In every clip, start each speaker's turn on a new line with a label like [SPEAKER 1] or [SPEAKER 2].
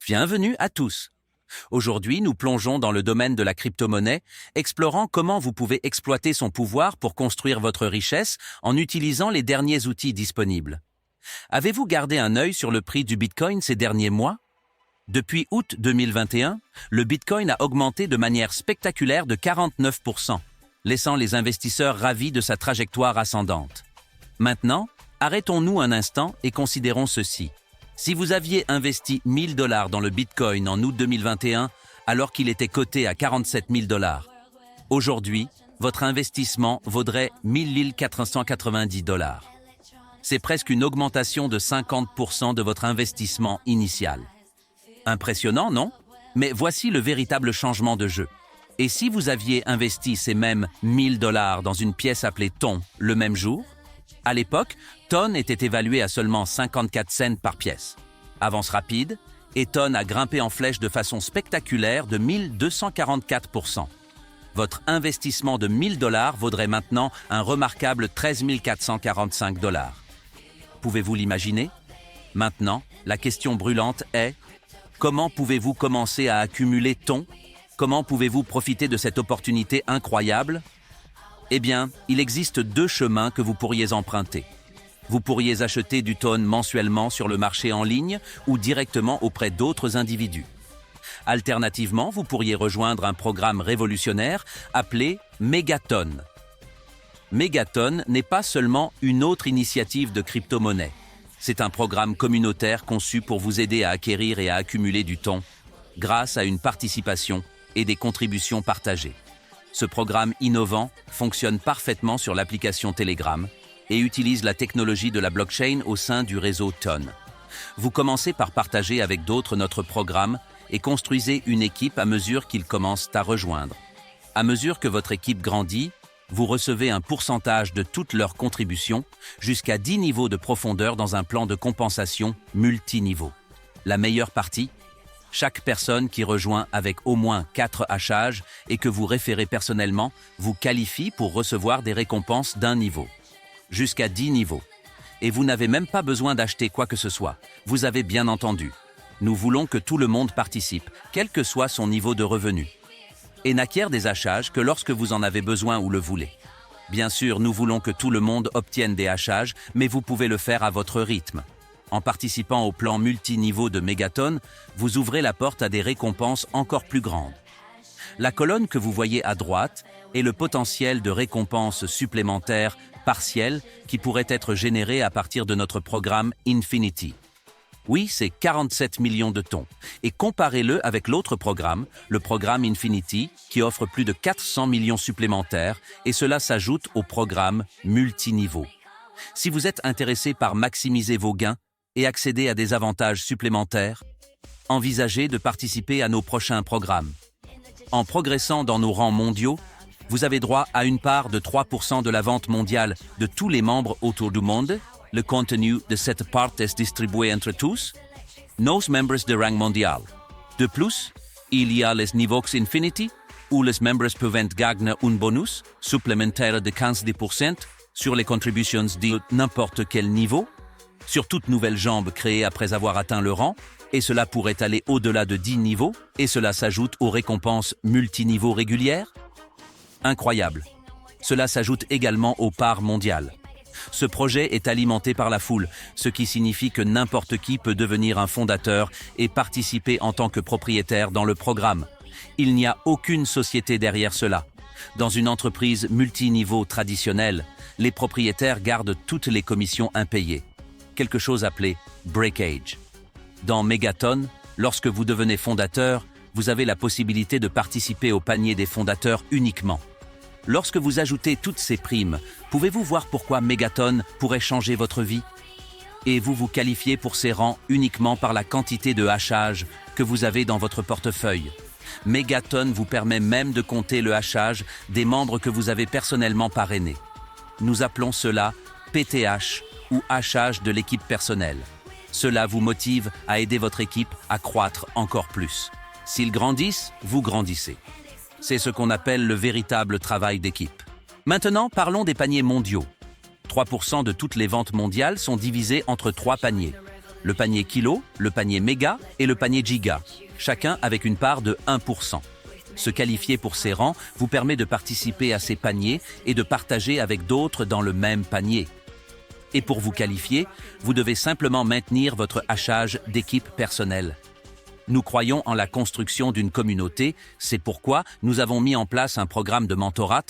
[SPEAKER 1] Bienvenue à tous. Aujourd'hui, nous plongeons dans le domaine de la crypto-monnaie, explorant comment vous pouvez exploiter son pouvoir pour construire votre richesse en utilisant les derniers outils disponibles. Avez-vous gardé un œil sur le prix du Bitcoin ces derniers mois? Depuis août 2021, le Bitcoin a augmenté de manière spectaculaire de 49%, laissant les investisseurs ravis de sa trajectoire ascendante. Maintenant, arrêtons-nous un instant et considérons ceci. Si vous aviez investi 1000 $ dans le Bitcoin en août 2021, alors qu'il était coté à 47 000 $, aujourd'hui, votre investissement vaudrait 1 490 $. C'est presque une augmentation de 50% de votre investissement initial. Impressionnant, non? Mais voici le véritable changement de jeu. Et si vous aviez investi ces mêmes 1000 $ dans une pièce appelée Ton le même jour? À l'époque, Ton était évalué à seulement 54 cents par pièce. Avance rapide, et Ton a grimpé en flèche de façon spectaculaire de 1244%. Votre investissement de 1000 $ vaudrait maintenant un remarquable 13 445 $. Pouvez-vous l'imaginer? Maintenant, la question brûlante est: comment pouvez-vous commencer à accumuler Ton? Comment pouvez-vous profiter de cette opportunité incroyable? Eh bien, il existe deux chemins que vous pourriez emprunter. Vous pourriez acheter du Ton mensuellement sur le marché en ligne ou directement auprès d'autres individus. Alternativement, vous pourriez rejoindre un programme révolutionnaire appelé Megaton. Megaton n'est pas seulement une autre initiative de crypto-monnaie. C'est un programme communautaire conçu pour vous aider à acquérir et à accumuler du Ton grâce à une participation et des contributions partagées. Ce programme innovant fonctionne parfaitement sur l'application Telegram et utilise la technologie de la blockchain au sein du réseau Ton. Vous commencez par partager avec d'autres notre programme et construisez une équipe à mesure qu'ils commencent à rejoindre. À mesure que votre équipe grandit, vous recevez un pourcentage de toutes leurs contributions jusqu'à 10 niveaux de profondeur dans un plan de compensation multiniveau. La meilleure partie? Chaque personne qui rejoint avec au moins 4 hashages et que vous référez personnellement vous qualifie pour recevoir des récompenses d'un niveau. Jusqu'à 10 niveaux. Et vous n'avez même pas besoin d'acheter quoi que ce soit. Vous avez bien entendu. Nous voulons que tout le monde participe, quel que soit son niveau de revenu. Et n'acquiert des hashages que lorsque vous en avez besoin ou le voulez. Bien sûr, nous voulons que tout le monde obtienne des hashages, mais vous pouvez le faire à votre rythme. En participant au plan multiniveau de Megaton, vous ouvrez la porte à des récompenses encore plus grandes. La colonne que vous voyez à droite est le potentiel de récompenses supplémentaires partielles qui pourraient être générées à partir de notre programme Infinity. Oui, c'est 47 millions de Tons. Et comparez-le avec l'autre programme, le programme Infinity, qui offre plus de 400 millions supplémentaires, et cela s'ajoute au programme multiniveau. Si vous êtes intéressé par maximiser vos gains et accéder à des avantages supplémentaires, envisagez de participer à nos prochains programmes. En progressant dans nos rangs mondiaux, vous avez droit à une part de 3% de la vente mondiale de tous les membres autour du monde. Le contenu de cette part est distribué entre tous nos membres de rang mondial. De plus, il y a les niveaux Infinity, où les membres peuvent gagner un bonus supplémentaire de 15% sur les contributions de n'importe quel niveau, sur toute nouvelle jambe créée après avoir atteint le rang, et cela pourrait aller au-delà de 10 niveaux, et cela s'ajoute aux récompenses multiniveaux régulières. Incroyable. Cela s'ajoute également aux parts mondiales. Ce projet est alimenté par la foule, ce qui signifie que n'importe qui peut devenir un fondateur et participer en tant que propriétaire dans le programme. Il n'y a aucune société derrière cela. Dans une entreprise multiniveau traditionnelle, les propriétaires gardent toutes les commissions impayées, quelque chose appelé breakage. Dans Megaton, lorsque vous devenez fondateur, vous avez la possibilité de participer au panier des fondateurs uniquement. Lorsque vous ajoutez toutes ces primes, pouvez-vous voir pourquoi Megaton pourrait changer votre vie? Et vous vous qualifiez pour ces rangs uniquement par la quantité de hashages que vous avez dans votre portefeuille. Megaton vous permet même de compter le hashage des membres que vous avez personnellement parrainés. Nous appelons cela PTH ou hashage de l'équipe personnelle. Cela vous motive à aider votre équipe à croître encore plus. S'ils grandissent, vous grandissez. C'est ce qu'on appelle le véritable travail d'équipe. Maintenant, parlons des paniers mondiaux. 3% de toutes les ventes mondiales sont divisées entre 3 paniers. le panier kilo, le panier méga et le panier giga, chacun avec une part de 1%. Se qualifier pour ces rangs vous permet de participer à ces paniers et de partager avec d'autres dans le même panier. Et pour vous qualifier, vous devez simplement maintenir votre hachage d'équipe personnelle. Nous croyons en la construction d'une communauté, c'est pourquoi nous avons mis en place un programme de mentorat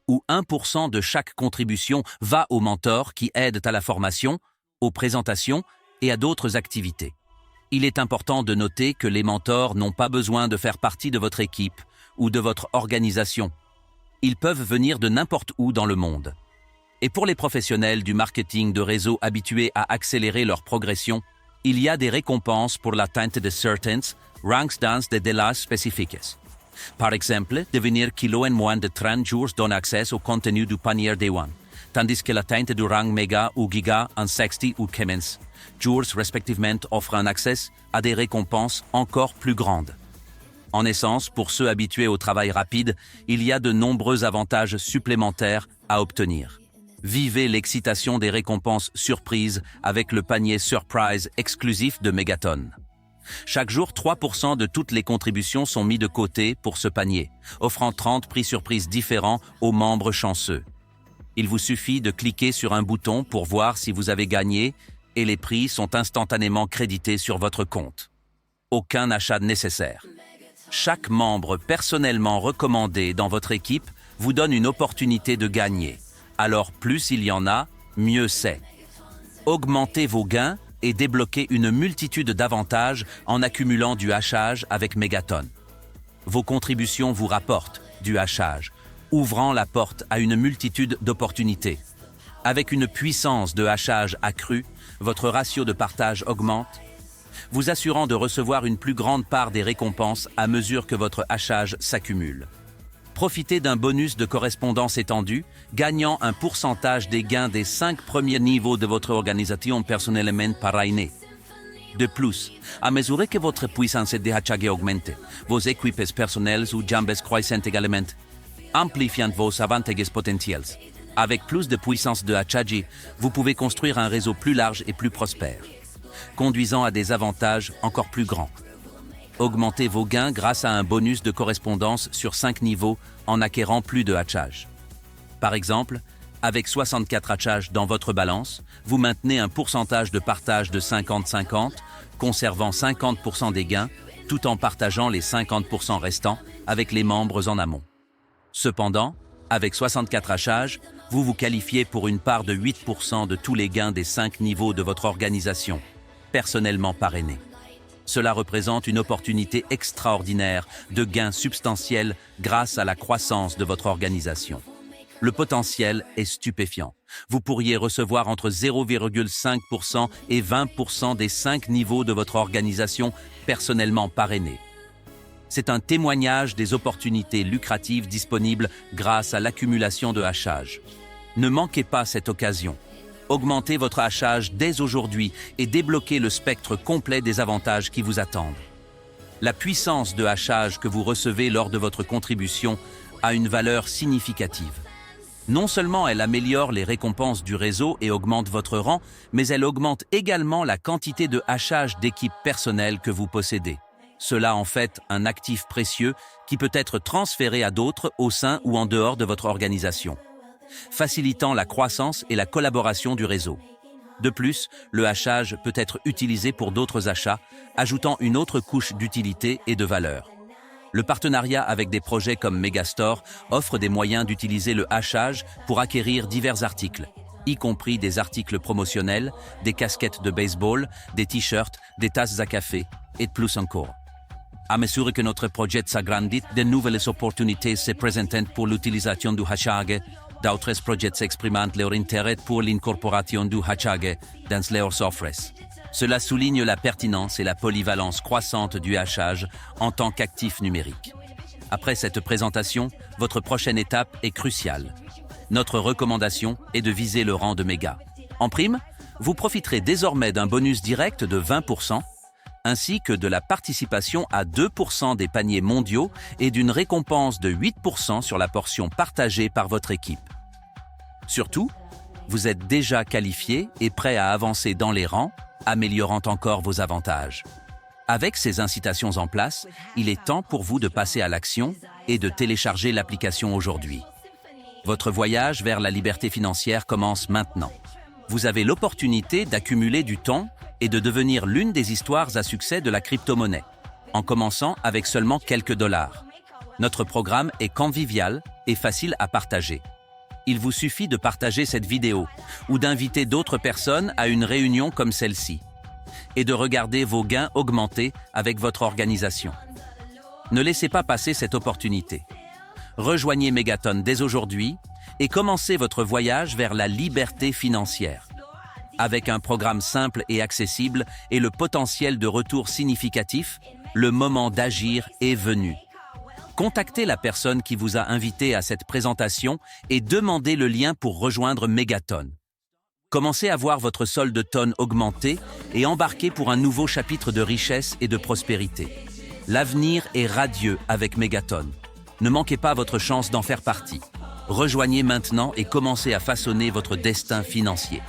[SPEAKER 1] où 1% de chaque contribution va aux mentors qui aident à la formation, aux présentations et à d'autres activités. Il est important de noter que les mentors n'ont pas besoin de faire partie de votre équipe ou de votre organisation. Ils peuvent venir de n'importe où dans le monde. Et pour les professionnels du marketing de réseau habitués à accélérer leur progression, il y a des récompenses pour l'atteinte de certains ranks dans des délais spécifiques. Par exemple, devenir kilo en moins de 30 jours donne accès au contenu du panier Day One, tandis que l'atteinte du rang méga ou giga en 60 ou 15 jours respectivement offre un accès à des récompenses encore plus grandes. En essence, pour ceux habitués au travail rapide, il y a de nombreux avantages supplémentaires à obtenir. Vivez l'excitation des récompenses surprises avec le panier Surprise exclusif de Megaton. Chaque jour, 3% de toutes les contributions sont mis de côté pour ce panier, offrant 30 prix surprises différents aux membres chanceux. Il vous suffit de cliquer sur un bouton pour voir si vous avez gagné et les prix sont instantanément crédités sur votre compte. Aucun achat nécessaire. Chaque membre personnellement recommandé dans votre équipe vous donne une opportunité de gagner. Alors plus il y en a, mieux c'est. Augmentez vos gains et débloquez une multitude d'avantages en accumulant du hachage avec Megaton. Vos contributions vous rapportent du hachage, ouvrant la porte à une multitude d'opportunités. Avec une puissance de hachage accrue, votre ratio de partage augmente, vous assurant de recevoir une plus grande part des récompenses à mesure que votre hachage s'accumule. Profitez d'un bonus de correspondance étendu, gagnant un pourcentage des gains des 5 premiers niveaux de votre organisation personnellement par année. De plus, à mesure que votre puissance de hachage augmente, vos équipes personnelles ou jambes croissent également, amplifiant vos avantages potentiels. Avec plus de puissance de hachage, vous pouvez construire un réseau plus large et plus prospère, conduisant à des avantages encore plus grands. Augmentez vos gains grâce à un bonus de correspondance sur 5 niveaux en acquérant plus de hachage. Par exemple, avec 64 hachages dans votre balance, vous maintenez un pourcentage de partage de 50-50, conservant 50% des gains, tout en partageant les 50% restants avec les membres en amont. Cependant, avec 64 hachages, vous vous qualifiez pour une part de 8% de tous les gains des 5 niveaux de votre organisation, personnellement parrainés. Cela représente une opportunité extraordinaire de gains substantiels grâce à la croissance de votre organisation. Le potentiel est stupéfiant. Vous pourriez recevoir entre 0,5% et 20% des 5 niveaux de votre organisation personnellement parrainés. C'est un témoignage des opportunités lucratives disponibles grâce à l'accumulation de hachage. Ne manquez pas cette occasion. Augmentez votre hachage dès aujourd'hui et débloquez le spectre complet des avantages qui vous attendent. La puissance de hachage que vous recevez lors de votre contribution a une valeur significative. Non seulement elle améliore les récompenses du réseau et augmente votre rang, mais elle augmente également la quantité de hachage d'équipe personnelle que vous possédez. Cela en fait un actif précieux qui peut être transféré à d'autres au sein ou en dehors de votre organisation, facilitant la croissance et la collaboration du réseau. De plus, le hachage peut être utilisé pour d'autres achats, ajoutant une autre couche d'utilité et de valeur. Le partenariat avec des projets comme Megastore offre des moyens d'utiliser le hachage pour acquérir divers articles, y compris des articles promotionnels, des casquettes de baseball, des t-shirts, des tasses à café, et plus encore. À mesure que notre projet s'agrandit, de nouvelles opportunités se présentent pour l'utilisation du hachage. D'autres projets expriment leur intérêt pour l'incorporation du hachage dans leurs offres. Cela souligne la pertinence et la polyvalence croissante du hachage en tant qu'actif numérique. Après cette présentation, votre prochaine étape est cruciale. Notre recommandation est de viser le rang de méga. En prime, vous profiterez désormais d'un bonus direct de 20%, ainsi que de la participation à 2% des paniers mondiaux et d'une récompense de 8% sur la portion partagée par votre équipe. Surtout, vous êtes déjà qualifié et prêt à avancer dans les rangs améliorant encore vos avantages. Avec ces incitations en place, il est temps pour vous de passer à l'action et de télécharger l'application aujourd'hui. Votre voyage vers la liberté financière commence maintenant. Vous avez l'opportunité d'accumuler du temps et de devenir l'une des histoires à succès de la crypto-monnaie, en commençant avec seulement quelques dollars. Notre programme est convivial et facile à partager. Il vous suffit de partager cette vidéo ou d'inviter d'autres personnes à une réunion comme celle-ci et de regarder vos gains augmenter avec votre organisation. Ne laissez pas passer cette opportunité. Rejoignez Megaton dès aujourd'hui et commencez votre voyage vers la liberté financière. Avec un programme simple et accessible et le potentiel de retour significatif, le moment d'agir est venu. Contactez la personne qui vous a invité à cette présentation et demandez le lien pour rejoindre Megaton. Commencez à voir votre solde tonne augmenter et embarquez pour un nouveau chapitre de richesse et de prospérité. L'avenir est radieux avec Megaton. Ne manquez pas votre chance d'en faire partie. Rejoignez maintenant et commencez à façonner votre destin financier.